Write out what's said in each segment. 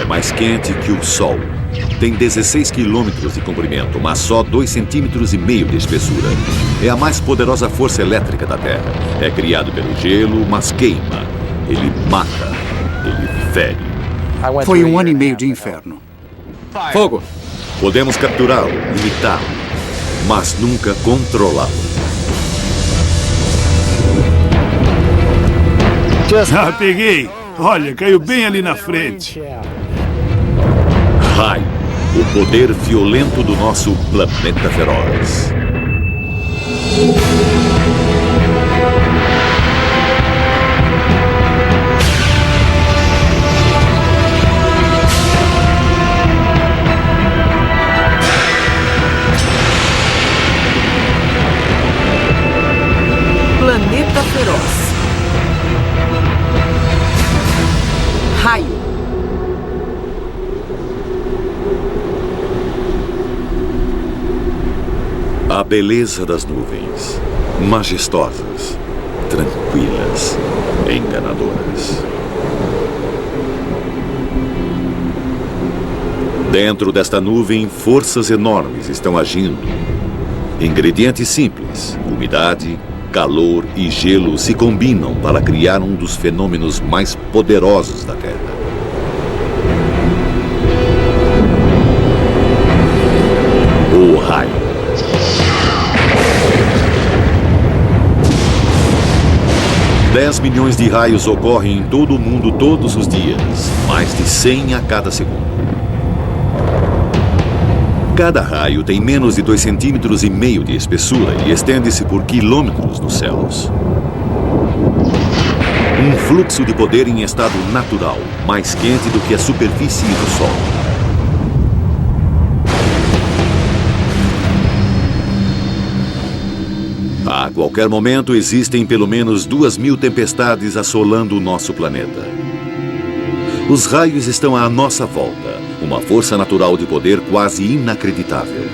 mais quente que o Sol. Tem 16 quilômetros de comprimento, mas só 2,5 centímetros de espessura. É a mais poderosa força elétrica da Terra. É criado pelo gelo, mas queima. Ele mata. Ele fere. Foi 1 ano e meio de inferno. Fogo! Podemos capturá-lo, limitá-lo, mas nunca controlá-lo. Ah, peguei. Olha, caiu bem ali na frente. Raio, o poder violento do nosso planeta feroz. Planeta Feroz. Raio. A beleza das nuvens, majestosas, tranquilas, enganadoras. Dentro desta nuvem, forças enormes estão agindo. Ingredientes simples, umidade, calor e gelo se combinam para criar um dos fenômenos mais poderosos da Terra. O raio. Dez milhões de raios ocorrem em todo o mundo todos os dias, mais de 100 a cada segundo. Cada raio tem menos de 2,5 centímetros de espessura e estende-se por quilômetros nos céus. Um fluxo de poder em estado natural, mais quente do que a superfície do Sol. A qualquer momento existem pelo menos 2.000 tempestades assolando o nosso planeta. Os raios estão à nossa volta. Uma força natural de poder quase inacreditável.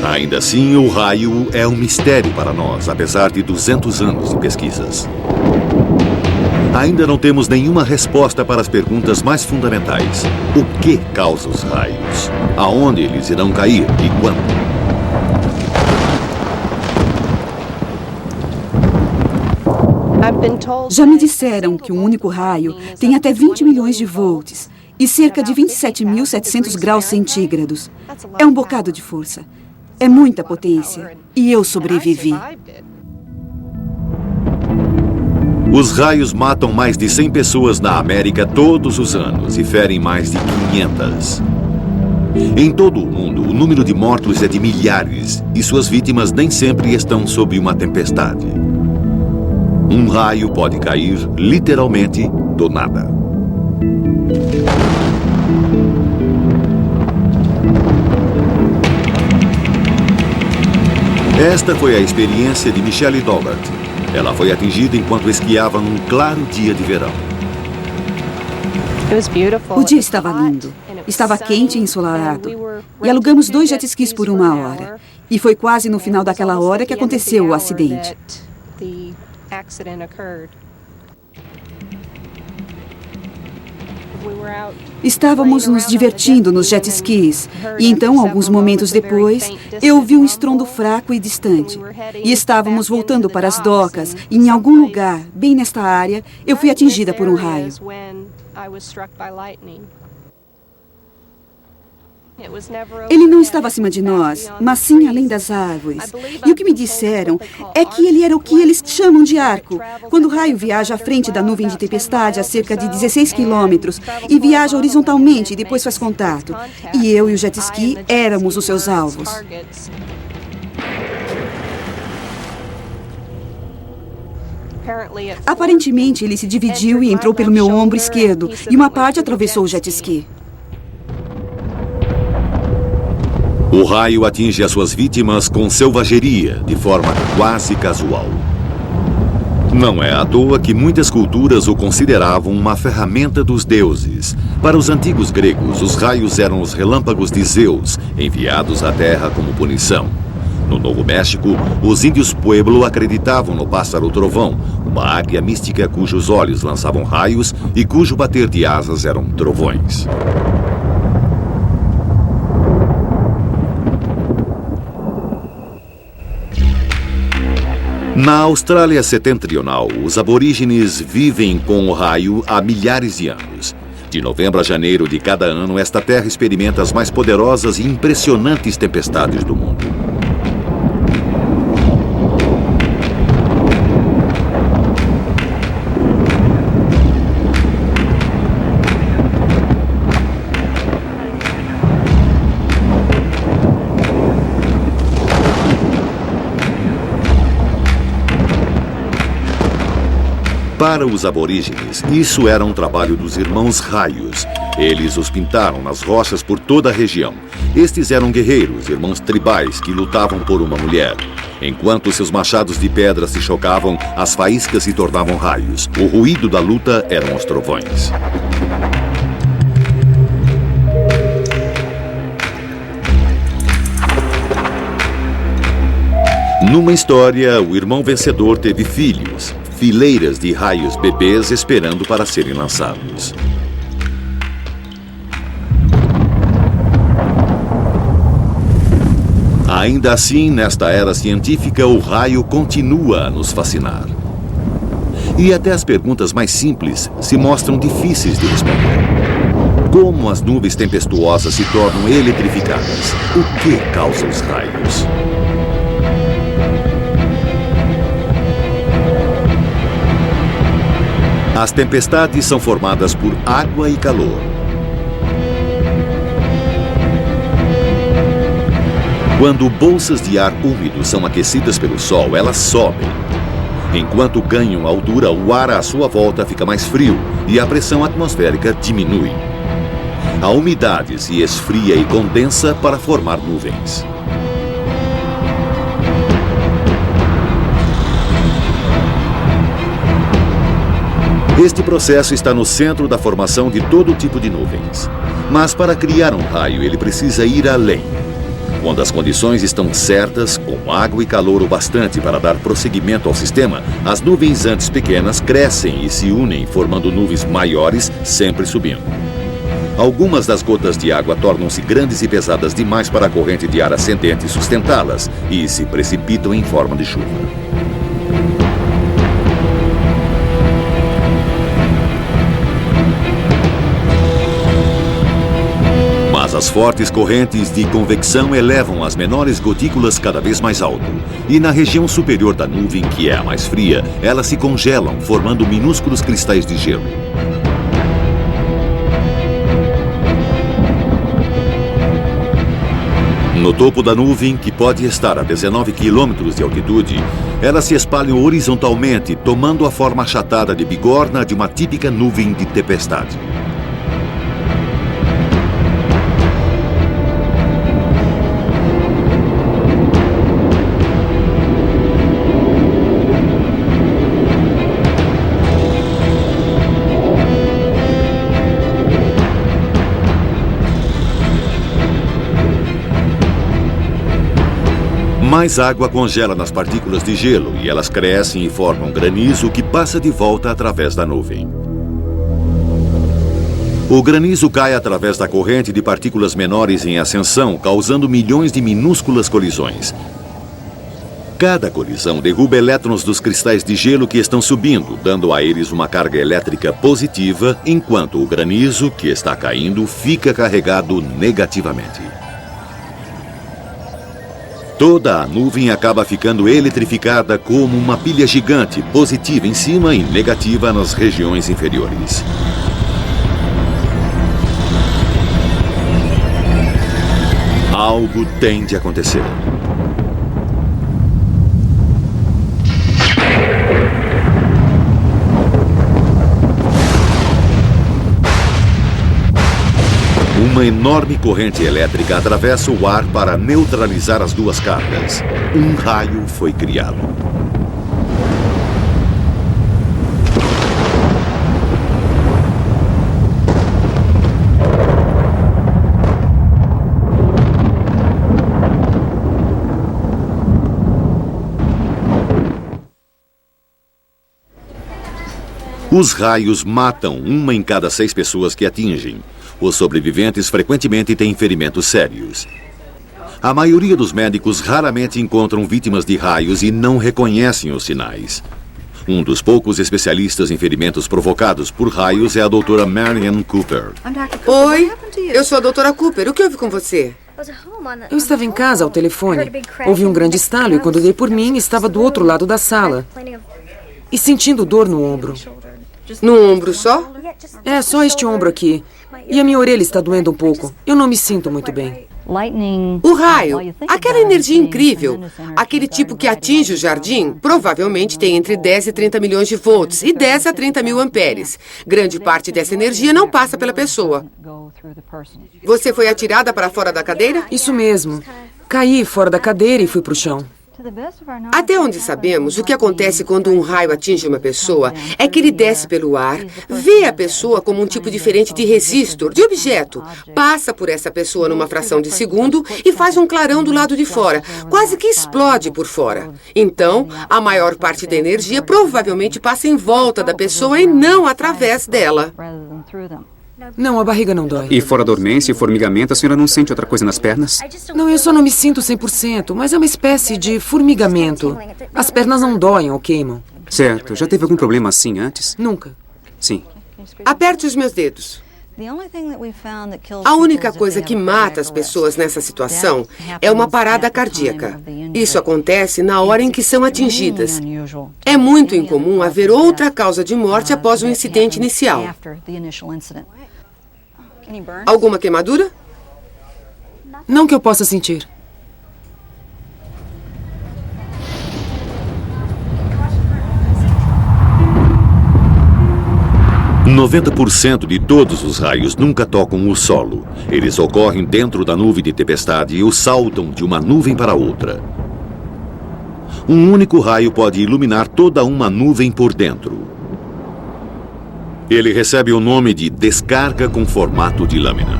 Ainda assim, o raio é um mistério para nós, apesar de 200 anos de pesquisas. Ainda não temos nenhuma resposta para as perguntas mais fundamentais. O que causa os raios? Aonde eles irão cair e quando? Já me disseram que um único raio tem até 20 milhões de volts e cerca de 27.700 graus centígrados. É um bocado de força. É muita potência. E eu sobrevivi. Os raios matam mais de 100 pessoas na América todos os anos e ferem mais de 500. Em todo o mundo, o número de mortos é de milhares e suas vítimas nem sempre estão sob uma tempestade. Um raio pode cair, literalmente, do nada. Esta foi a experiência de Michelle Doggart. Ela foi atingida enquanto esquiava num claro dia de verão. O dia estava lindo. Estava quente e ensolarado. E alugamos 2 jet skis por 1 hora. E foi quase no final daquela hora que aconteceu o acidente. Estávamos nos divertindo nos jet skis. E então, alguns momentos depois, eu ouvi um estrondo fraco e distante. E estávamos voltando para as docas. E em algum lugar, bem nesta área, eu fui atingida por um raio. Ele não estava acima de nós, mas sim além das árvores. E o que me disseram é que ele era o que eles chamam de arco. Quando o raio viaja à frente da nuvem de tempestade a cerca de 16 quilômetros e viaja horizontalmente e depois faz contato. E eu e o jet ski éramos os seus alvos. Aparentemente, ele se dividiu e entrou pelo meu ombro esquerdo, e uma parte atravessou o jet ski. O raio atinge as suas vítimas com selvageria, de forma quase casual. Não é à toa que muitas culturas o consideravam uma ferramenta dos deuses. Para os antigos gregos, os raios eram os relâmpagos de Zeus, enviados à Terra como punição. No Novo México, os índios Pueblo acreditavam no pássaro trovão, uma águia mística cujos olhos lançavam raios e cujo bater de asas eram trovões. Na Austrália Setentrional, os aborígenes vivem com o raio há milhares de anos. De novembro a janeiro de cada ano, esta terra experimenta as mais poderosas e impressionantes tempestades do mundo. Para os aborígenes, isso era um trabalho dos irmãos Raios. Eles os pintaram nas rochas por toda a região. Estes eram guerreiros, irmãos tribais, que lutavam por uma mulher. Enquanto seus machados de pedra se chocavam, as faíscas se tornavam raios. O ruído da luta eram os trovões. Numa história, o irmão vencedor teve filhos. Fileiras de raios bebês esperando para serem lançados. Ainda assim, nesta era científica, o raio continua a nos fascinar. E até as perguntas mais simples se mostram difíceis de responder. Como as nuvens tempestuosas se tornam eletrificadas? O que causa os raios? As tempestades são formadas por água e calor. Quando bolsas de ar úmido são aquecidas pelo sol, elas sobem. Enquanto ganham altura, o ar à sua volta fica mais frio e a pressão atmosférica diminui. A umidade se esfria e condensa para formar nuvens. Este processo está no centro da formação de todo tipo de nuvens. Mas para criar um raio, ele precisa ir além. Quando as condições estão certas, com água e calor o bastante para dar prosseguimento ao sistema, as nuvens antes pequenas crescem e se unem, formando nuvens maiores, sempre subindo. Algumas das gotas de água tornam-se grandes e pesadas demais para a corrente de ar ascendente sustentá-las e se precipitam em forma de chuva. As fortes correntes de convecção elevam as menores gotículas cada vez mais alto. E na região superior da nuvem, que é a mais fria, elas se congelam, formando minúsculos cristais de gelo. No topo da nuvem, que pode estar a 19 quilômetros de altitude, elas se espalham horizontalmente, tomando a forma achatada de bigorna de uma típica nuvem de tempestade. Mais água congela nas partículas de gelo e elas crescem e formam granizo que passa de volta através da nuvem. O granizo cai através da corrente de partículas menores em ascensão, causando milhões de minúsculas colisões. Cada colisão derruba elétrons dos cristais de gelo que estão subindo, dando a eles uma carga elétrica positiva, enquanto o granizo, que está caindo, fica carregado negativamente. Toda a nuvem acaba ficando eletrificada como uma pilha gigante, positiva em cima e negativa nas regiões inferiores. Algo tem de acontecer. Uma enorme corrente elétrica atravessa o ar para neutralizar as duas cargas. Um raio foi criado. Os raios matam 1 em cada 6 pessoas que atingem. Os sobreviventes frequentemente têm ferimentos sérios. A maioria dos médicos raramente encontram vítimas de raios e não reconhecem os sinais. Um dos poucos especialistas em ferimentos provocados por raios é a doutora Marian Cooper. Oi, eu sou a doutora Cooper. O que houve com você? Eu estava em casa ao telefone. Houve um grande estalo e quando dei por mim, estava do outro lado da sala. E sentindo dor no ombro. No ombro só? É, só este ombro aqui. E a minha orelha está doendo um pouco. Eu não me sinto muito bem. O raio, aquela energia incrível, aquele tipo que atinge o jardim, provavelmente tem entre 10 e 30 milhões de volts e 10 a 30 mil amperes. Grande parte dessa energia não passa pela pessoa. Você foi atirada para fora da cadeira? Isso mesmo. Caí fora da cadeira e fui para o chão. Até onde sabemos, o que acontece quando um raio atinge uma pessoa é que ele desce pelo ar, vê a pessoa como um tipo diferente de resistor, de objeto, passa por essa pessoa numa fração de segundo e faz um clarão do lado de fora, quase que explode por fora. Então, a maior parte da energia provavelmente passa em volta da pessoa e não através dela. Não, a barriga não dói. E fora dormência e formigamento, a senhora não sente outra coisa nas pernas? Não, eu só não me sinto 100%, mas é uma espécie de formigamento. As pernas não doem ou queimam. Certo. Já teve algum problema assim antes? Nunca. Sim. Aperte os meus dedos. A única coisa que mata as pessoas nessa situação é uma parada cardíaca. Isso acontece na hora em que são atingidas. É muito incomum haver outra causa de morte após o incidente inicial. Alguma queimadura? Não que eu possa sentir. – 90% de todos os raios nunca tocam o solo. Eles ocorrem dentro da nuvem de tempestade ou saltam de uma nuvem para outra. Um único raio pode iluminar toda uma nuvem por dentro. Ele recebe o nome de descarga com formato de lâmina.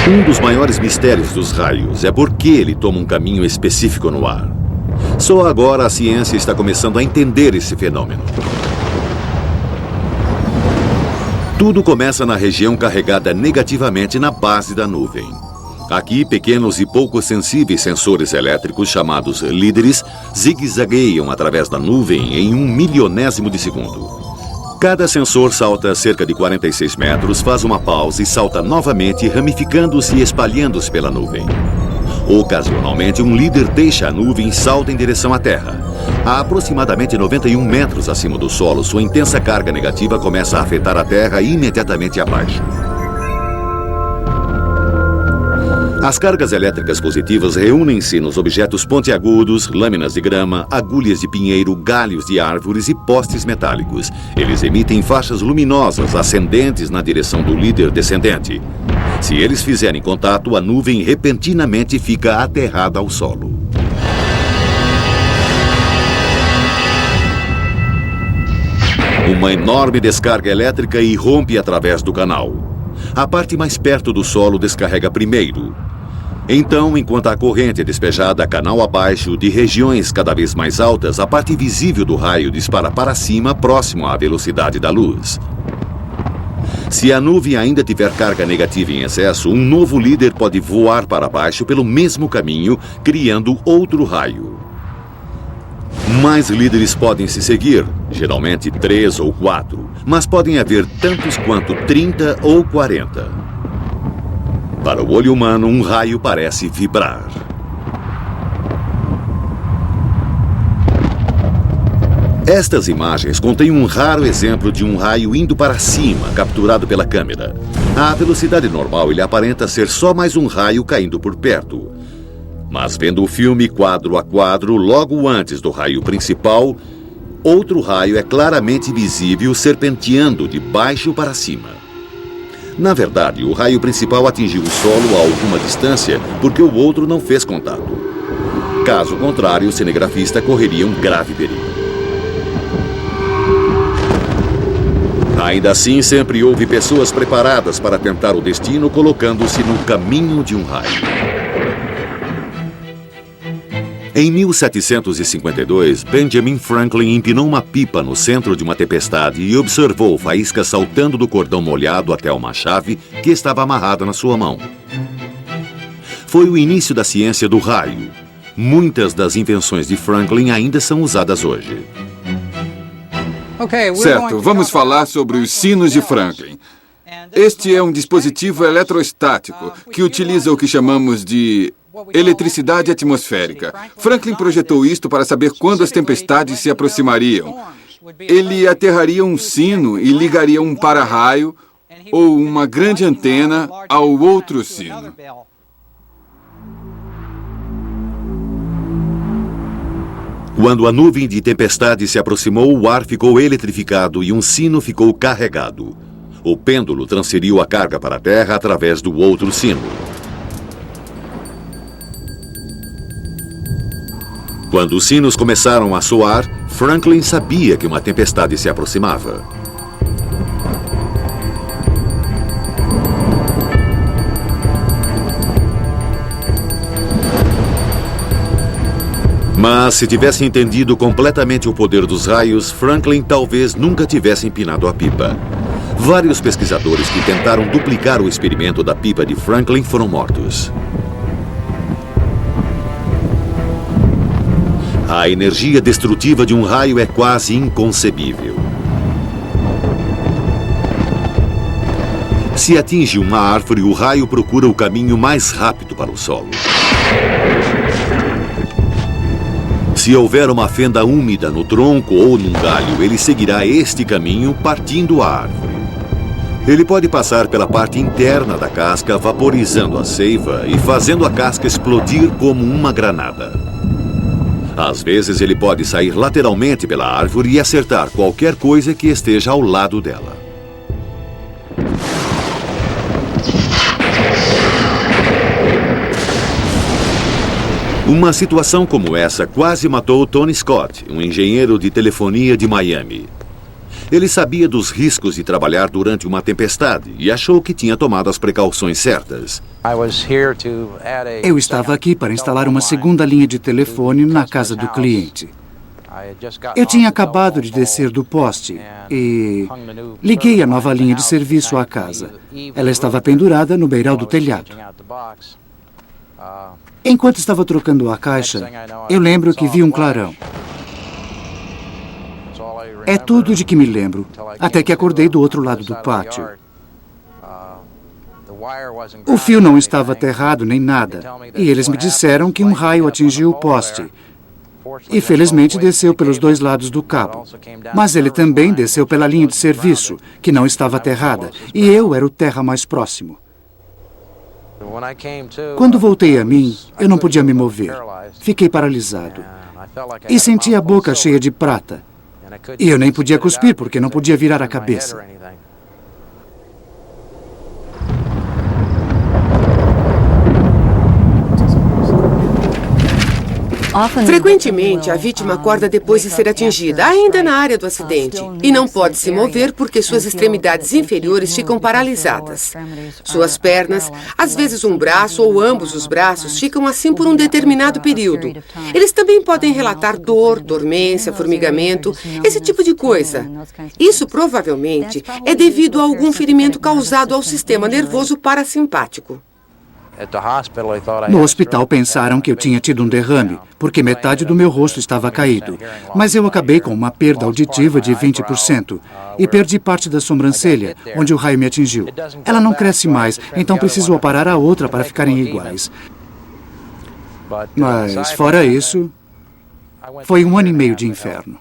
Um dos maiores mistérios dos raios é por que ele toma um caminho específico no ar. Só agora a ciência está começando a entender esse fenômeno. Tudo começa na região carregada negativamente na base da nuvem. Aqui, pequenos e pouco sensíveis sensores elétricos chamados líderes zigue-zagueiam através da nuvem em 1/1000º de segundo. Cada sensor salta cerca de 46 metros, faz uma pausa e salta novamente, ramificando-se e espalhando-se pela nuvem. Ocasionalmente, um líder deixa a nuvem e salta em direção à Terra. A aproximadamente 91 metros acima do solo, sua intensa carga negativa começa a afetar a Terra imediatamente abaixo. As cargas elétricas positivas reúnem-se nos objetos pontiagudos, lâminas de grama, agulhas de pinheiro, galhos de árvores e postes metálicos. Eles emitem faixas luminosas ascendentes na direção do líder descendente. Se eles fizerem contato, a nuvem repentinamente fica aterrada ao solo. Uma enorme descarga elétrica irrompe através do canal. A parte mais perto do solo descarrega primeiro. Então, enquanto a corrente é despejada canal abaixo de regiões cada vez mais altas, a parte visível do raio dispara para cima, próximo à velocidade da luz. Se a nuvem ainda tiver carga negativa em excesso, um novo líder pode voar para baixo pelo mesmo caminho, criando outro raio. Mais líderes podem se seguir, geralmente 3 ou 4, mas podem haver tantos quanto 30 ou 40. Para o olho humano, um raio parece vibrar. Estas imagens contêm um raro exemplo de um raio indo para cima, capturado pela câmera. À velocidade normal, ele aparenta ser só mais um raio caindo por perto. Mas vendo o filme quadro a quadro, logo antes do raio principal, outro raio é claramente visível serpenteando de baixo para cima. Na verdade, o raio principal atingiu o solo a alguma distância porque o outro não fez contato. Caso contrário, o cinegrafista correria um grave perigo. Ainda assim, sempre houve pessoas preparadas para tentar o destino, colocando-se no caminho de um raio. Em 1752, Benjamin Franklin empinou uma pipa no centro de uma tempestade e observou faíscas saltando do cordão molhado até uma chave que estava amarrada na sua mão. Foi o início da ciência do raio. Muitas das invenções de Franklin ainda são usadas hoje. Certo, vamos falar sobre os sinos de Franklin. Este é um dispositivo eletrostático que utiliza o que chamamos de eletricidade atmosférica. Franklin projetou isto para saber quando as tempestades se aproximariam. Ele aterraria um sino e ligaria um para-raio ou uma grande antena ao outro sino. Quando a nuvem de tempestade se aproximou, o ar ficou eletrificado e um sino ficou carregado. O pêndulo transferiu a carga para a terra através do outro sino. Quando os sinos começaram a soar, Franklin sabia que uma tempestade se aproximava. Mas, se tivesse entendido completamente o poder dos raios, Franklin talvez nunca tivesse empinado a pipa. Vários pesquisadores que tentaram duplicar o experimento da pipa de Franklin foram mortos. A energia destrutiva de um raio é quase inconcebível. Se atinge uma árvore, o raio procura o caminho mais rápido para o solo. Se houver uma fenda úmida no tronco ou num galho, ele seguirá este caminho partindo a árvore. Ele pode passar pela parte interna da casca, vaporizando a seiva e fazendo a casca explodir como uma granada. Às vezes, ele pode sair lateralmente pela árvore e acertar qualquer coisa que esteja ao lado dela. Uma situação como essa quase matou Tony Scott, um engenheiro de telefonia de Miami. Ele sabia dos riscos de trabalhar durante uma tempestade e achou que tinha tomado as precauções certas. Eu estava aqui para instalar uma segunda linha de telefone na casa do cliente. Eu tinha acabado de descer do poste e liguei a nova linha de serviço à casa. Ela estava pendurada no beiral do telhado. Enquanto estava trocando a caixa, eu lembro que vi um clarão. É tudo de que me lembro, até que acordei do outro lado do pátio. O fio não estava aterrado nem nada, e eles me disseram que um raio atingiu o poste. E felizmente desceu pelos dois lados do cabo. Mas ele também desceu pela linha de serviço, que não estava aterrada, e eu era o terra mais próximo. Quando voltei a mim, eu não podia me mover. Fiquei paralisado. E senti a boca cheia de prata. E eu nem podia cuspir, porque não podia virar a cabeça. Frequentemente, a vítima acorda depois de ser atingida, ainda na área do acidente, e não pode se mover porque suas extremidades inferiores ficam paralisadas. Suas pernas, às vezes um braço ou ambos os braços, ficam assim por um determinado período. Eles também podem relatar dor, dormência, formigamento, esse tipo de coisa. Isso provavelmente é devido a algum ferimento causado ao sistema nervoso parasimpático. No hospital pensaram que eu tinha tido um derrame, porque metade do meu rosto estava caído. Mas eu acabei com uma perda auditiva de 20% e perdi parte da sobrancelha, onde o raio me atingiu. Ela não cresce mais, então preciso aparar a outra para ficarem iguais. Mas, fora isso, foi 1 ano e meio de inferno.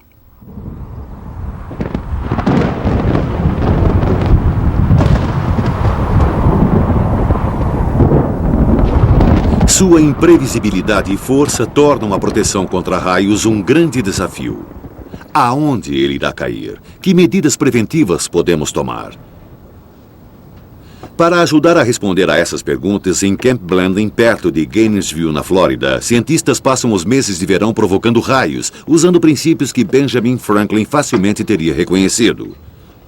Sua imprevisibilidade e força tornam a proteção contra raios um grande desafio. Aonde ele irá cair? Que medidas preventivas podemos tomar? Para ajudar a responder a essas perguntas, em Camp Blanding, perto de Gainesville, na Flórida, cientistas passam os meses de verão provocando raios, usando princípios que Benjamin Franklin facilmente teria reconhecido.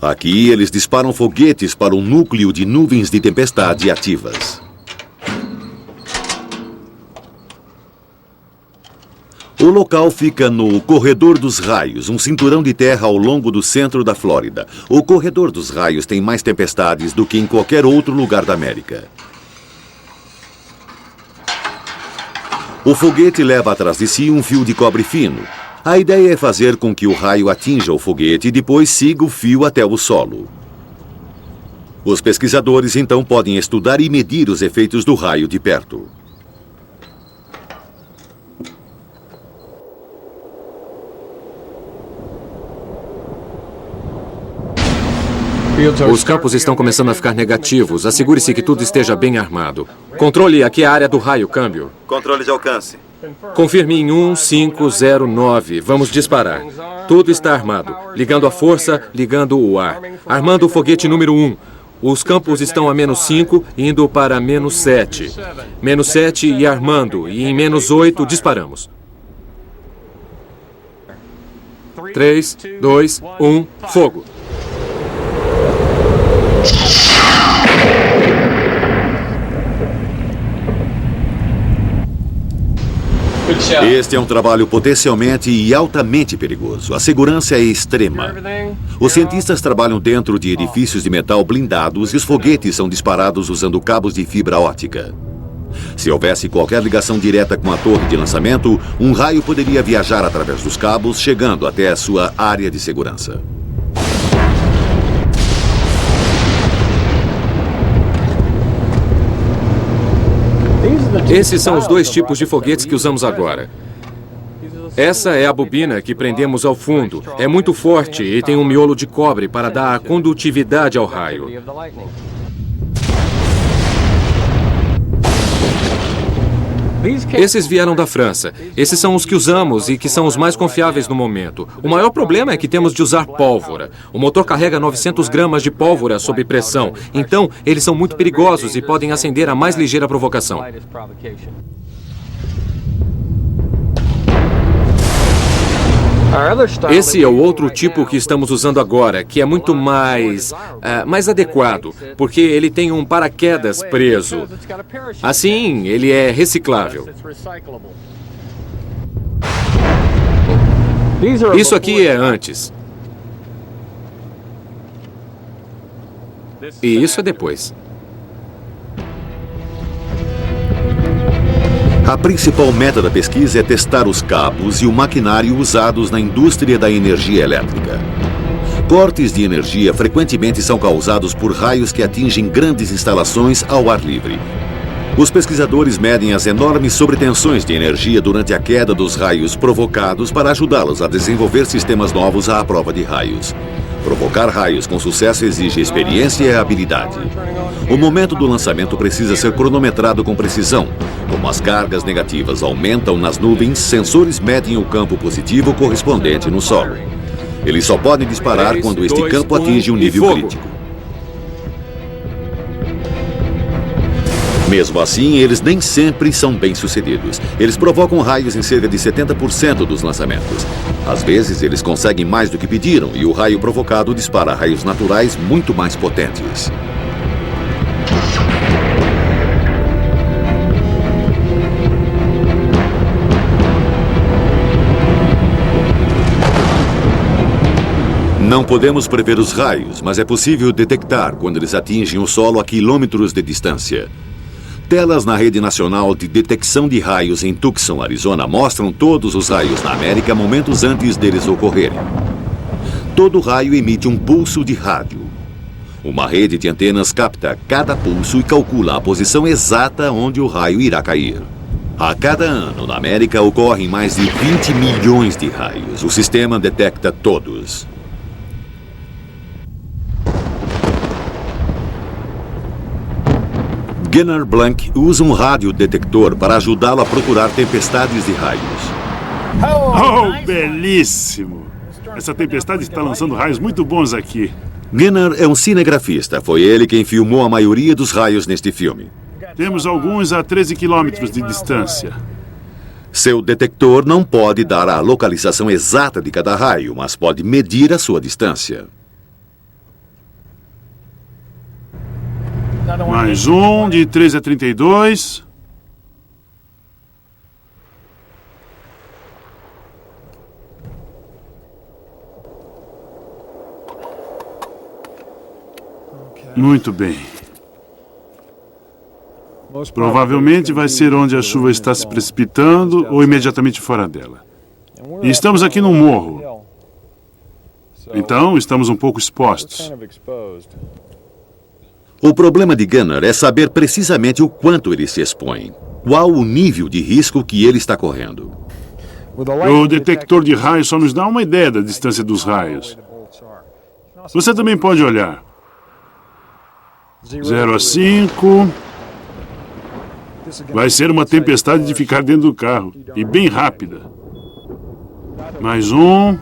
Aqui, eles disparam foguetes para um núcleo de nuvens de tempestade ativas. O local fica no Corredor dos Raios, um cinturão de terra ao longo do centro da Flórida. O Corredor dos Raios tem mais tempestades do que em qualquer outro lugar da América. O foguete leva atrás de si um fio de cobre fino. A ideia é fazer com que o raio atinja o foguete e depois siga o fio até o solo. Os pesquisadores então podem estudar e medir os efeitos do raio de perto. Os campos estão começando a ficar negativos. Assegure-se que tudo esteja bem armado. Controle, aqui é a área do raio, câmbio. Controle de alcance. Confirme em 1509. Vamos disparar. Tudo está armado. Ligando a força, ligando o ar. Armando o foguete número 1. Os campos estão a -5, indo para -7. -7 e armando. E em -8, disparamos. 3, 2, 1, fogo. Este é um trabalho potencialmente e altamente perigoso. A segurança é extrema. Os cientistas trabalham dentro de edifícios de metal blindados e os foguetes são disparados usando cabos de fibra óptica. Se houvesse qualquer ligação direta com a torre de lançamento, um raio poderia viajar através dos cabos, chegando até a sua área de segurança. Esses são os dois tipos de foguetes que usamos agora. Essa é a bobina que prendemos ao fundo. É muito forte e tem um miolo de cobre para dar condutividade ao raio. Esses vieram da França. Esses são os que usamos e que são os mais confiáveis no momento. O maior problema é que temos de usar pólvora. O motor carrega 900 gramas de pólvora sob pressão. Então, eles são muito perigosos e podem acender a mais ligeira provocação. Esse é o outro tipo que estamos usando agora, que é muito mais adequado, porque ele tem um paraquedas preso. Assim, ele é reciclável. Isso aqui é antes. E isso é depois. A principal meta da pesquisa é testar os cabos e o maquinário usados na indústria da energia elétrica. Cortes de energia frequentemente são causados por raios que atingem grandes instalações ao ar livre. Os pesquisadores medem as enormes sobretensões de energia durante a queda dos raios provocados para ajudá-los a desenvolver sistemas novos à prova de raios. Provocar raios com sucesso exige experiência e habilidade. O momento do lançamento precisa ser cronometrado com precisão. Como as cargas negativas aumentam nas nuvens, sensores medem o campo positivo correspondente no solo. Eles só podem disparar quando este campo atinge um nível crítico. Mesmo assim, eles nem sempre são bem-sucedidos. Eles provocam raios em cerca de 70% dos lançamentos. Às vezes, eles conseguem mais do que pediram e o raio provocado dispara raios naturais muito mais potentes. Não podemos prever os raios, mas é possível detectar quando eles atingem o solo a quilômetros de distância. Telas na Rede Nacional de Detecção de Raios em Tucson, Arizona, mostram todos os raios na América momentos antes deles ocorrerem. Todo raio emite um pulso de rádio. Uma rede de antenas capta cada pulso e calcula a posição exata onde o raio irá cair. A cada ano, na América, ocorrem mais de 20 milhões de raios. O sistema detecta todos. Gunnar Blank usa um radiodetector para ajudá-lo a procurar tempestades de raios. Oh, belíssimo! Essa tempestade está lançando raios muito bons aqui. Gunnar é um cinegrafista. Foi ele quem filmou a maioria dos raios neste filme. Temos alguns a 13 quilômetros de distância. Seu detector não pode dar a localização exata de cada raio, mas pode medir a sua distância. Mais um, de 13 a 32. Muito bem. Provavelmente vai ser onde a chuva está se precipitando ou imediatamente fora dela. E estamos aqui num morro. Então, estamos um pouco expostos. O problema de Gunnar é saber precisamente o quanto ele se expõe. Qual o nível de risco que ele está correndo. O detector de raios só nos dá uma ideia da distância dos raios. Você também pode olhar. 0 a 5. Vai ser uma tempestade de ficar dentro do carro. E bem rápida. Mais 1.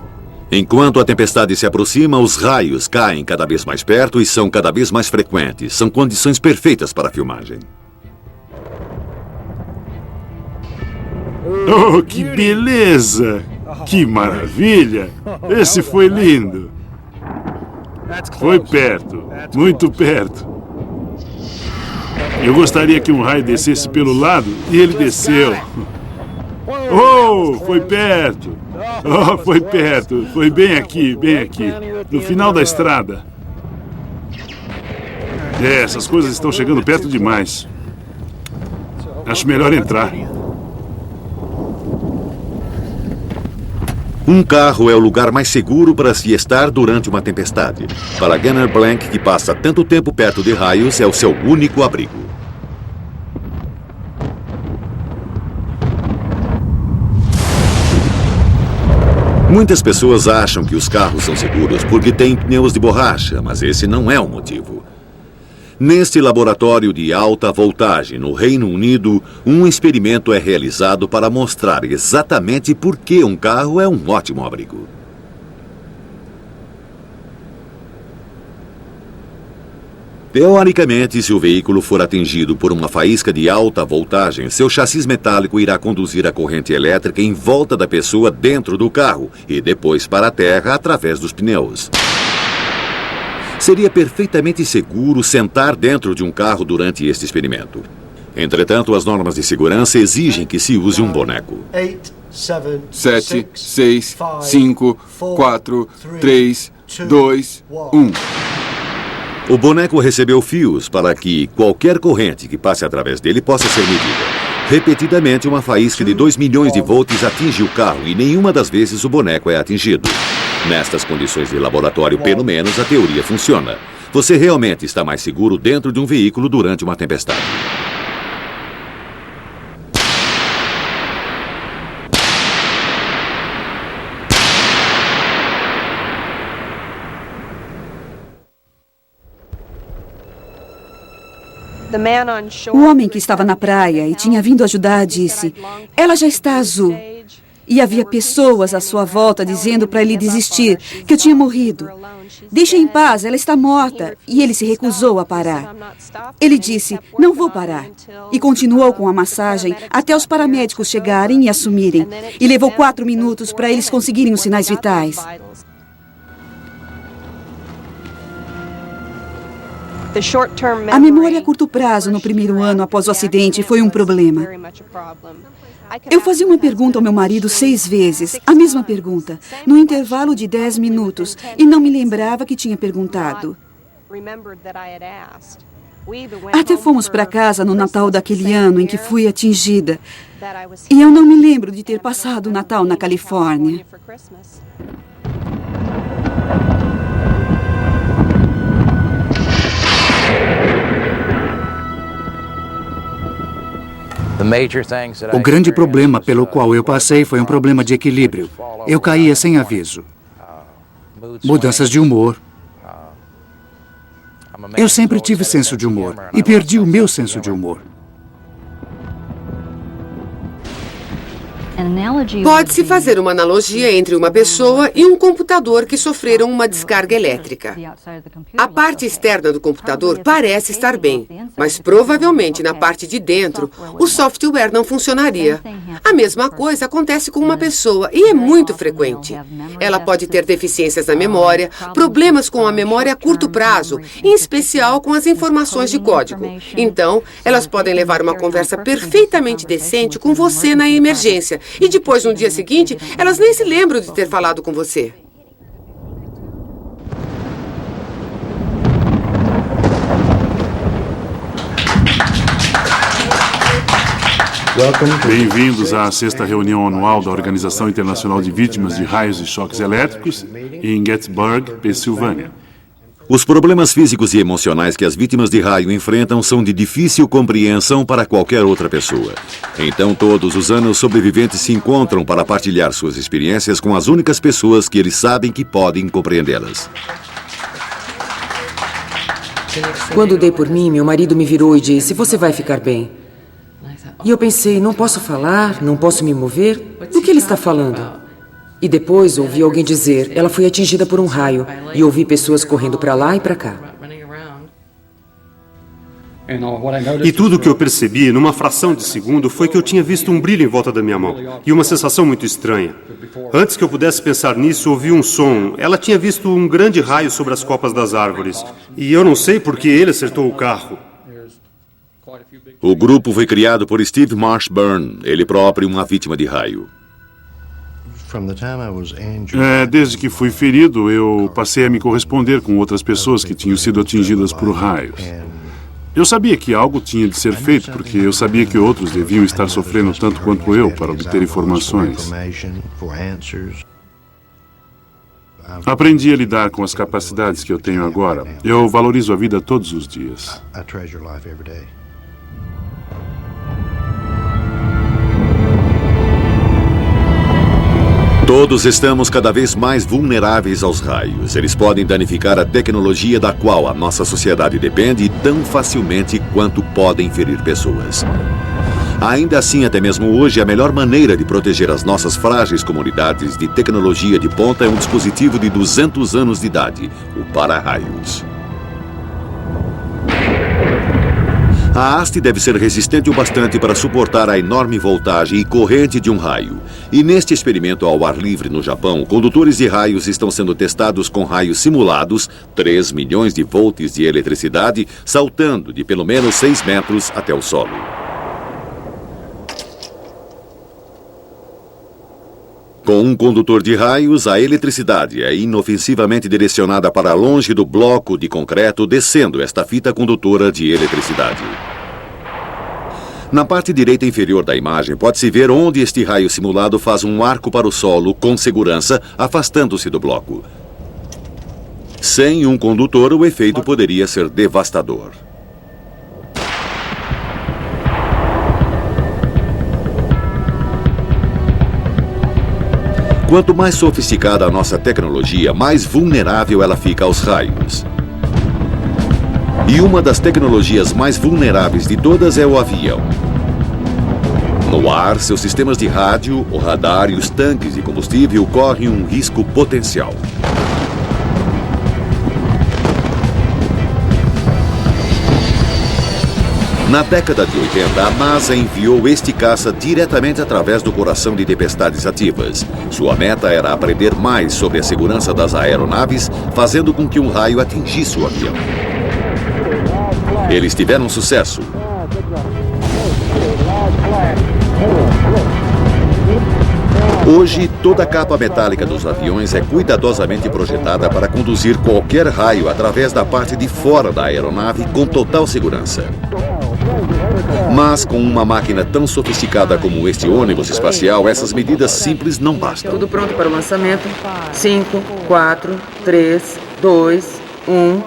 Enquanto a tempestade se aproxima, os raios caem cada vez mais perto e são cada vez mais frequentes. São condições perfeitas para a filmagem. Oh, que beleza! Que maravilha! Esse foi lindo. Foi perto, muito perto. Eu gostaria que um raio descesse pelo lado e ele desceu. Oh, foi perto. Oh, foi perto. Foi bem aqui, no final da estrada. Essas coisas estão chegando perto demais. Acho melhor entrar. Um carro é o lugar mais seguro para se estar durante uma tempestade. Para Gunnar Blank, que passa tanto tempo perto de raios, é o seu único abrigo. Muitas pessoas acham que os carros são seguros porque têm pneus de borracha, mas esse não é o motivo. Neste laboratório de alta voltagem no Reino Unido, um experimento é realizado para mostrar exatamente por que um carro é um ótimo abrigo. Teoricamente, se o veículo for atingido por uma faísca de alta voltagem, seu chassi metálico irá conduzir a corrente elétrica em volta da pessoa dentro do carro e depois para a terra através dos pneus. Seria perfeitamente seguro sentar dentro de um carro durante este experimento. Entretanto, as normas de segurança exigem que se use um boneco. 7, 6, 5, 4, 3, 2, 1. O boneco recebeu fios para que qualquer corrente que passe através dele possa ser medida. Repetidamente, uma faísca de 2 milhões de volts atinge o carro e nenhuma das vezes o boneco é atingido. Nestas condições de laboratório, pelo menos, a teoria funciona. Você realmente está mais seguro dentro de um veículo durante uma tempestade. O homem que estava na praia e tinha vindo ajudar disse: "Ela já está azul." E havia pessoas à sua volta dizendo para ele desistir, que eu tinha morrido. "Deixe em paz, ela está morta." E ele se recusou a parar. Ele disse: "Não vou parar." E continuou com a massagem até os paramédicos chegarem e assumirem. E levou 4 minutos para eles conseguirem os sinais vitais. A memória a curto prazo no primeiro ano após o acidente foi um problema. Eu fazia uma pergunta ao meu marido 6 vezes, a mesma pergunta, no intervalo de 10 minutos, e não me lembrava que tinha perguntado. Até fomos para casa no Natal daquele ano em que fui atingida. E eu não me lembro de ter passado o Natal na Califórnia. O grande problema pelo qual eu passei foi um problema de equilíbrio. Eu caía sem aviso. Mudanças de humor. Eu sempre tive senso de humor e perdi o meu senso de humor. Pode-se fazer uma analogia entre uma pessoa e um computador que sofreram uma descarga elétrica. A parte externa do computador parece estar bem, mas provavelmente na parte de dentro o software não funcionaria. A mesma coisa acontece com uma pessoa e é muito frequente. Ela pode ter deficiências na memória, problemas com a memória a curto prazo, em especial com as informações de código. Então, elas podem levar uma conversa perfeitamente decente com você na emergência. E depois, no dia seguinte, elas nem se lembram de ter falado com você. Bem-vindos à 6ª reunião anual da Organização Internacional de Vítimas de Raios e Choques Elétricos em Gettysburg, Pensilvânia. Os problemas físicos e emocionais que as vítimas de raio enfrentam são de difícil compreensão para qualquer outra pessoa. Então, todos os anos, sobreviventes se encontram para partilhar suas experiências com as únicas pessoas que eles sabem que podem compreendê-las. Quando dei por mim, meu marido me virou e disse: "Você vai ficar bem." E eu pensei: não posso falar, não posso me mover. Do que ele está falando? E depois ouvi alguém dizer: ela foi atingida por um raio. E ouvi pessoas correndo para lá e para cá. E tudo o que eu percebi numa fração de segundo foi que eu tinha visto um brilho em volta da minha mão e uma sensação muito estranha. Antes que eu pudesse pensar nisso, ouvi um som. Ela tinha visto um grande raio sobre as copas das árvores. E eu não sei por que ele acertou o carro. O grupo foi criado por Steve Marsh Byrne, ele próprio uma vítima de raio. Desde que fui ferido, eu passei a me corresponder com outras pessoas que tinham sido atingidas por raios. Eu sabia que algo tinha de ser feito, porque eu sabia que outros deviam estar sofrendo tanto quanto eu para obter informações. Aprendi a lidar com as capacidades que eu tenho agora. Eu valorizo a vida todos os dias. Todos estamos cada vez mais vulneráveis aos raios. Eles podem danificar a tecnologia da qual a nossa sociedade depende tão facilmente quanto podem ferir pessoas. Ainda assim, até mesmo hoje, a melhor maneira de proteger as nossas frágeis comunidades de tecnologia de ponta é um dispositivo de 200 anos de idade, o para-raios. A haste deve ser resistente o bastante para suportar a enorme voltagem e corrente de um raio. E neste experimento ao ar livre no Japão, condutores de raios estão sendo testados com raios simulados, 3 milhões de volts de eletricidade, saltando de pelo menos 6 metros até o solo. Com um condutor de raios, a eletricidade é inofensivamente direcionada para longe do bloco de concreto, descendo esta fita condutora de eletricidade. Na parte direita inferior da imagem, pode-se ver onde este raio simulado faz um arco para o solo, com segurança, afastando-se do bloco. Sem um condutor, o efeito poderia ser devastador. Quanto mais sofisticada a nossa tecnologia, mais vulnerável ela fica aos raios. E uma das tecnologias mais vulneráveis de todas é o avião. No ar, seus sistemas de rádio, o radar e os tanques de combustível correm um risco potencial. Na década de 80, a NASA enviou este caça diretamente através do coração de tempestades ativas. Sua meta era aprender mais sobre a segurança das aeronaves, fazendo com que um raio atingisse o avião. Eles tiveram sucesso. Hoje, toda a capa metálica dos aviões é cuidadosamente projetada para conduzir qualquer raio através da parte de fora da aeronave com total segurança. Mas com uma máquina tão sofisticada como este ônibus espacial, essas medidas simples não bastam. Tudo pronto para o lançamento. 5, 4, 3, 2, 1.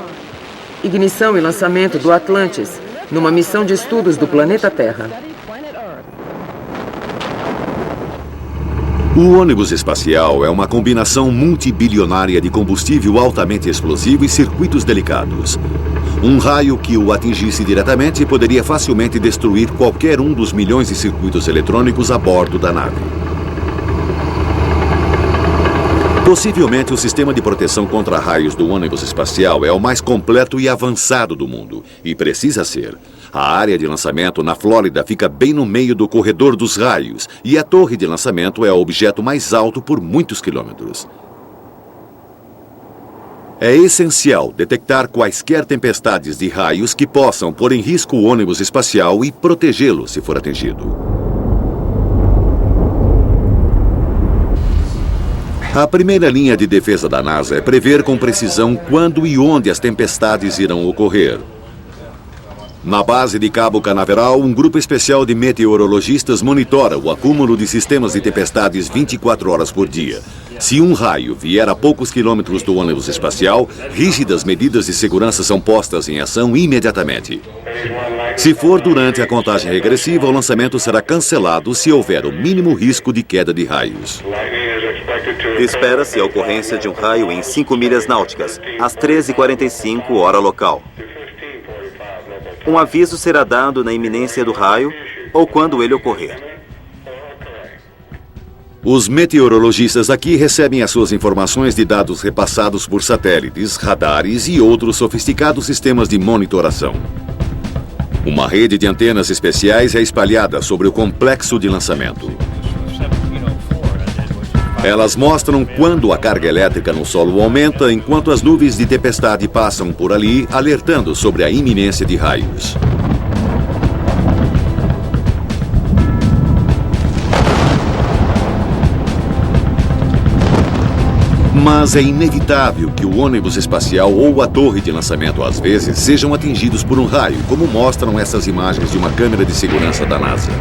Ignição e lançamento do Atlantis, numa missão de estudos do planeta Terra. O ônibus espacial é uma combinação multibilionária de combustível altamente explosivo e circuitos delicados. Um raio que o atingisse diretamente poderia facilmente destruir qualquer um dos milhões de circuitos eletrônicos a bordo da nave. Possivelmente, o sistema de proteção contra raios do ônibus espacial é o mais completo e avançado do mundo, e precisa ser. A área de lançamento na Flórida fica bem no meio do corredor dos raios, e a torre de lançamento é o objeto mais alto por muitos quilômetros. É essencial detectar quaisquer tempestades de raios que possam pôr em risco o ônibus espacial e protegê-lo se for atingido. A primeira linha de defesa da NASA é prever com precisão quando e onde as tempestades irão ocorrer. Na base de Cabo Canaveral, um grupo especial de meteorologistas monitora o acúmulo de sistemas de tempestades 24 horas por dia. Se um raio vier a poucos quilômetros do ônibus espacial, rígidas medidas de segurança são postas em ação imediatamente. Se for durante a contagem regressiva, o lançamento será cancelado se houver o mínimo risco de queda de raios. Espera-se a ocorrência de um raio em 5 milhas náuticas, às 13h45, hora local. Um aviso será dado na iminência do raio ou quando ele ocorrer. Os meteorologistas aqui recebem as suas informações de dados repassados por satélites, radares e outros sofisticados sistemas de monitoração. Uma rede de antenas especiais é espalhada sobre o complexo de lançamento. Elas mostram quando a carga elétrica no solo aumenta, enquanto as nuvens de tempestade passam por ali, alertando sobre a iminência de raios. Mas é inevitável que o ônibus espacial ou a torre de lançamento, às vezes, sejam atingidos por um raio, como mostram essas imagens de uma câmera de segurança da NASA.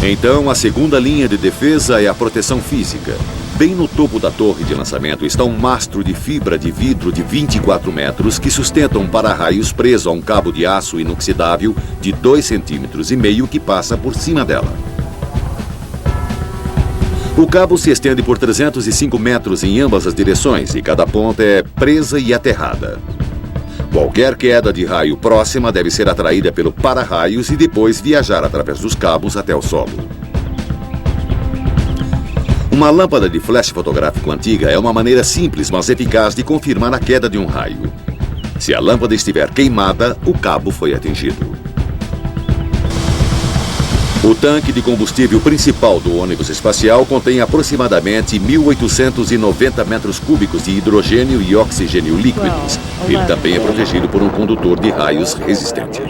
Então, a segunda linha de defesa é a proteção física. Bem no topo da torre de lançamento está um mastro de fibra de vidro de 24 metros que sustenta um para-raios preso a um cabo de aço inoxidável de 2,5 centímetros que passa por cima dela. O cabo se estende por 305 metros em ambas as direções e cada ponta é presa e aterrada. Qualquer queda de raio próxima deve ser atraída pelo para-raios e depois viajar através dos cabos até o solo. Uma lâmpada de flash fotográfico antiga é uma maneira simples, mas eficaz de confirmar a queda de um raio. Se a lâmpada estiver queimada, o cabo foi atingido. O tanque de combustível principal do ônibus espacial contém aproximadamente 1.890 metros cúbicos de hidrogênio e oxigênio líquidos. Ele também é protegido por um condutor de raios resistente.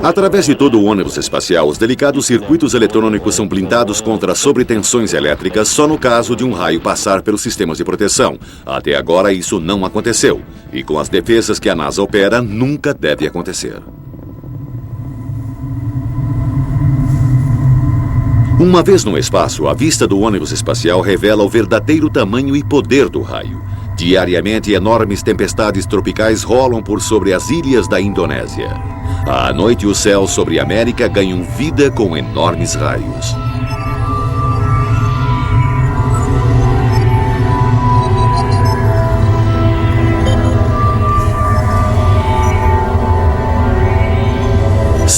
Através de todo o ônibus espacial, os delicados circuitos eletrônicos são blindados contra sobretensões elétricas só no caso de um raio passar pelos sistemas de proteção. Até agora, isso não aconteceu. E com as defesas que a NASA opera, nunca deve acontecer. Uma vez no espaço, a vista do ônibus espacial revela o verdadeiro tamanho e poder do raio. Diariamente, enormes tempestades tropicais rolam por sobre as ilhas da Indonésia. À noite, o céu sobre a América ganham vida com enormes raios.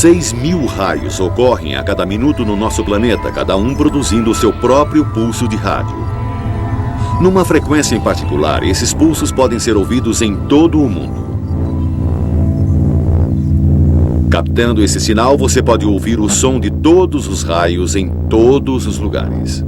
Seis 6.000 raios ocorrem a cada minuto no nosso planeta, cada um produzindo o seu próprio pulso de rádio. Numa frequência em particular, esses pulsos podem ser ouvidos em todo o mundo. Captando esse sinal, você pode ouvir o som de todos os raios em todos os lugares.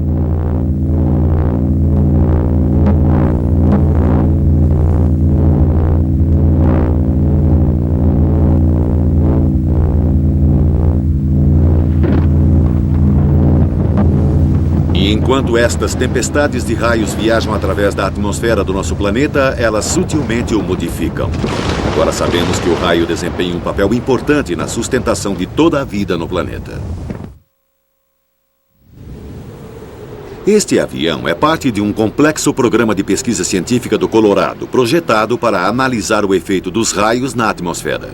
Enquanto estas tempestades de raios viajam através da atmosfera do nosso planeta, elas sutilmente o modificam. Agora sabemos que o raio desempenha um papel importante na sustentação de toda a vida no planeta. Este avião é parte de um complexo programa de pesquisa científica do Colorado, projetado para analisar o efeito dos raios na atmosfera.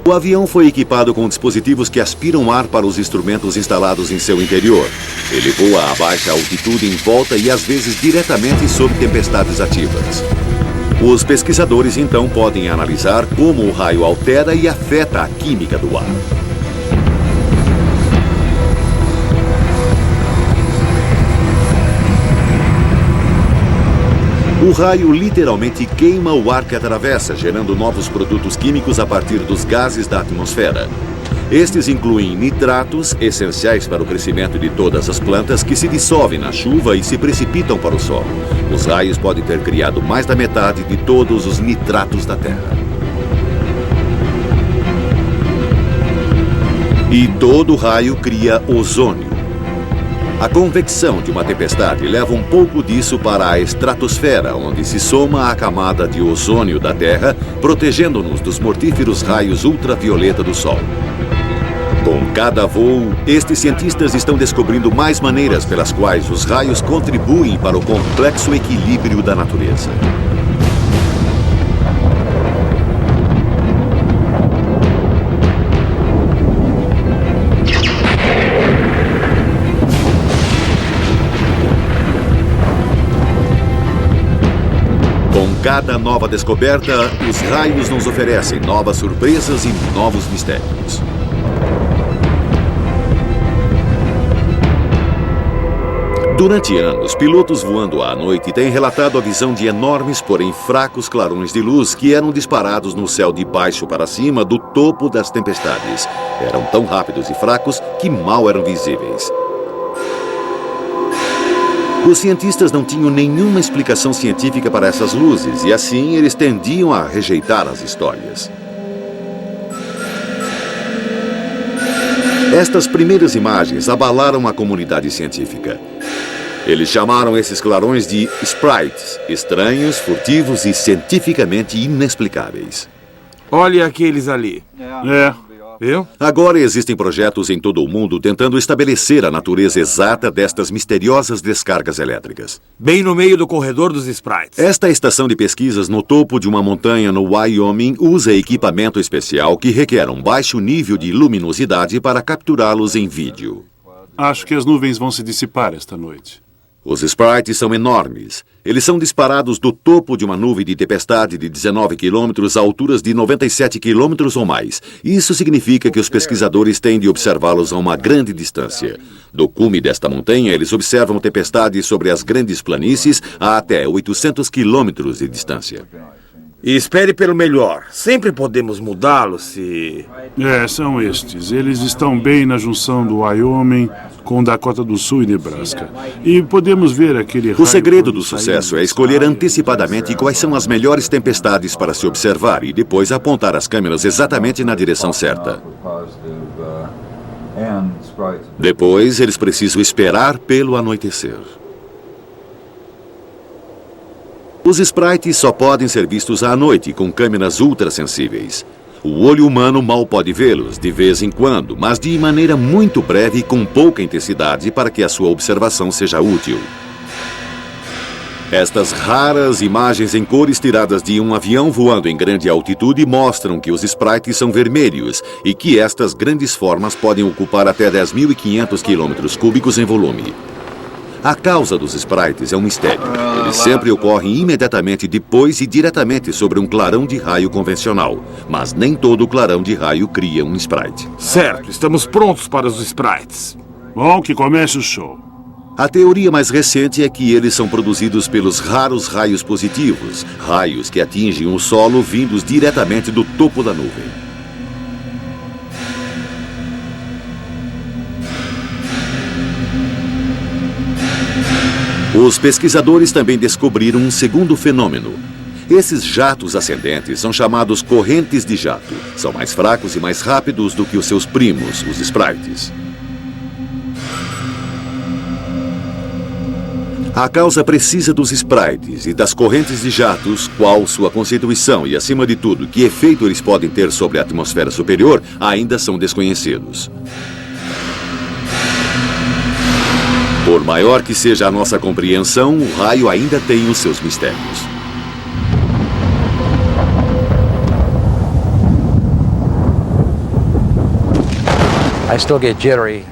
O avião foi equipado com dispositivos que aspiram ar para os instrumentos instalados em seu interior. Ele voa a baixa altitude em volta e às vezes diretamente sob tempestades ativas. Os pesquisadores então podem analisar como o raio altera e afeta a química do ar. O raio literalmente queima o ar que atravessa, gerando novos produtos químicos a partir dos gases da atmosfera. Estes incluem nitratos, essenciais para o crescimento de todas as plantas, que se dissolvem na chuva e se precipitam para o solo. Os raios podem ter criado mais da metade de todos os nitratos da Terra. E todo raio cria ozônio. A convecção de uma tempestade leva um pouco disso para a estratosfera, onde se soma à camada de ozônio da Terra, protegendo-nos dos mortíferos raios ultravioleta do Sol. Com cada voo, estes cientistas estão descobrindo mais maneiras pelas quais os raios contribuem para o complexo equilíbrio da natureza. Com cada nova descoberta, os raios nos oferecem novas surpresas e novos mistérios. Durante anos, pilotos voando à noite têm relatado a visão de enormes, porém fracos clarões de luz que eram disparados no céu de baixo para cima do topo das tempestades. Eram tão rápidos e fracos que mal eram visíveis. Os cientistas não tinham nenhuma explicação científica para essas luzes e, assim, eles tendiam a rejeitar as histórias. Estas primeiras imagens abalaram a comunidade científica. Eles chamaram esses clarões de sprites, estranhos, furtivos e cientificamente inexplicáveis. Olha aqueles ali. Viu? Agora existem projetos em todo o mundo tentando estabelecer a natureza exata destas misteriosas descargas elétricas. Bem no meio do corredor dos sprites. Esta estação de pesquisas no topo de uma montanha no Wyoming usa equipamento especial que requer um baixo nível de luminosidade para capturá-los em vídeo. Acho que as nuvens vão se dissipar esta noite. Os sprites são enormes. Eles são disparados do topo de uma nuvem de tempestade de 19 quilômetros a alturas de 97 quilômetros ou mais. Isso significa que os pesquisadores têm de observá-los a uma grande distância. Do cume desta montanha, eles observam tempestades sobre as grandes planícies a até 800 quilômetros de distância. E espere pelo melhor. Sempre podemos mudá-los se... São estes. Eles estão bem na junção do Wyoming com Dakota do Sul e Nebraska. E podemos ver aquele raio... O segredo do sucesso é escolher antecipadamente quais são as melhores tempestades para se observar e depois apontar as câmeras exatamente na direção certa. Depois, eles precisam esperar pelo anoitecer. Os sprites só podem ser vistos à noite com câmeras ultrassensíveis. O olho humano mal pode vê-los de vez em quando, mas de maneira muito breve e com pouca intensidade para que a sua observação seja útil. Estas raras imagens em cores tiradas de um avião voando em grande altitude mostram que os sprites são vermelhos e que estas grandes formas podem ocupar até 10.500 quilômetros cúbicos em volume. A causa dos sprites é um mistério. Eles sempre ocorrem imediatamente depois e diretamente sobre um clarão de raio convencional. Mas nem todo clarão de raio cria um sprite. Certo, estamos prontos para os sprites. Bom, que comece o show. A teoria mais recente é que eles são produzidos pelos raros raios positivos, raios que atingem o solo vindos diretamente do topo da nuvem. Os pesquisadores também descobriram um segundo fenômeno. Esses jatos ascendentes são chamados correntes de jato. São mais fracos e mais rápidos do que os seus primos, os sprites. A causa precisa dos sprites e das correntes de jatos, qual sua constituição e, acima de tudo, que efeito eles podem ter sobre a atmosfera superior, ainda são desconhecidos. Por maior que seja a nossa compreensão, o raio ainda tem os seus mistérios.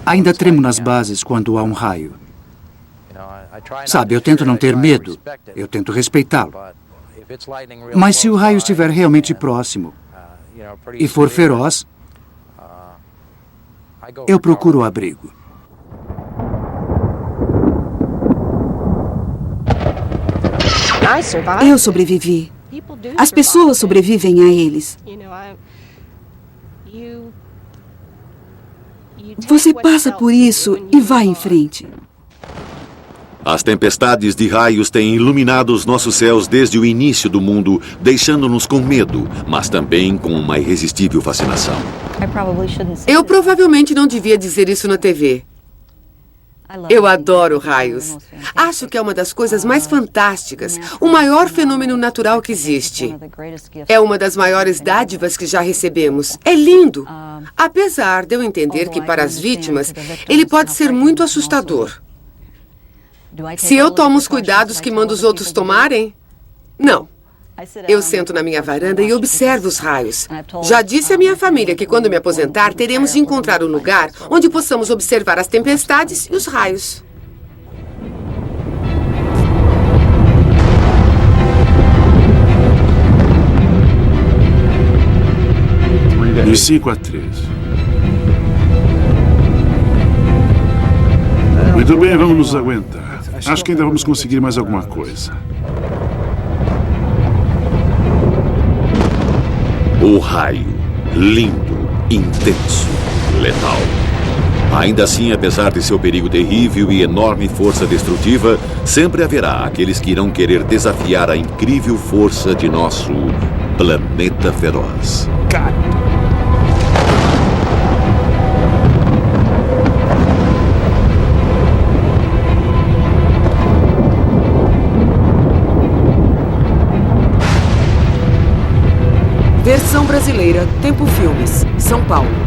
Ainda tremo nas bases quando há um raio. Sabe, eu tento não ter medo, eu tento respeitá-lo. Mas se o raio estiver realmente próximo e for feroz, eu procuro o abrigo. Eu sobrevivi. As pessoas sobrevivem a eles. Você passa por isso e vai em frente. As tempestades de raios têm iluminado os nossos céus desde o início do mundo, deixando-nos com medo, mas também com uma irresistível fascinação. Eu provavelmente não devia dizer isso na TV. Eu adoro raios. Acho que é uma das coisas mais fantásticas, o maior fenômeno natural que existe. É uma das maiores dádivas que já recebemos. É lindo. Apesar de eu entender que para as vítimas, ele pode ser muito assustador. Se eu tomo os cuidados que mando os outros tomarem? Não. Eu sento na minha varanda e observo os raios. Já disse à minha família que quando me aposentar, teremos de encontrar um lugar onde possamos observar as tempestades e os raios. De 5 a 3. Muito bem, vamos nos aguentar. Acho que ainda vamos conseguir mais alguma coisa. O raio. Lindo, intenso, letal. Ainda assim, apesar de seu perigo terrível e enorme força destrutiva, sempre haverá aqueles que irão querer desafiar a incrível força de nosso planeta feroz. Versão brasileira, Tempo Filmes, São Paulo.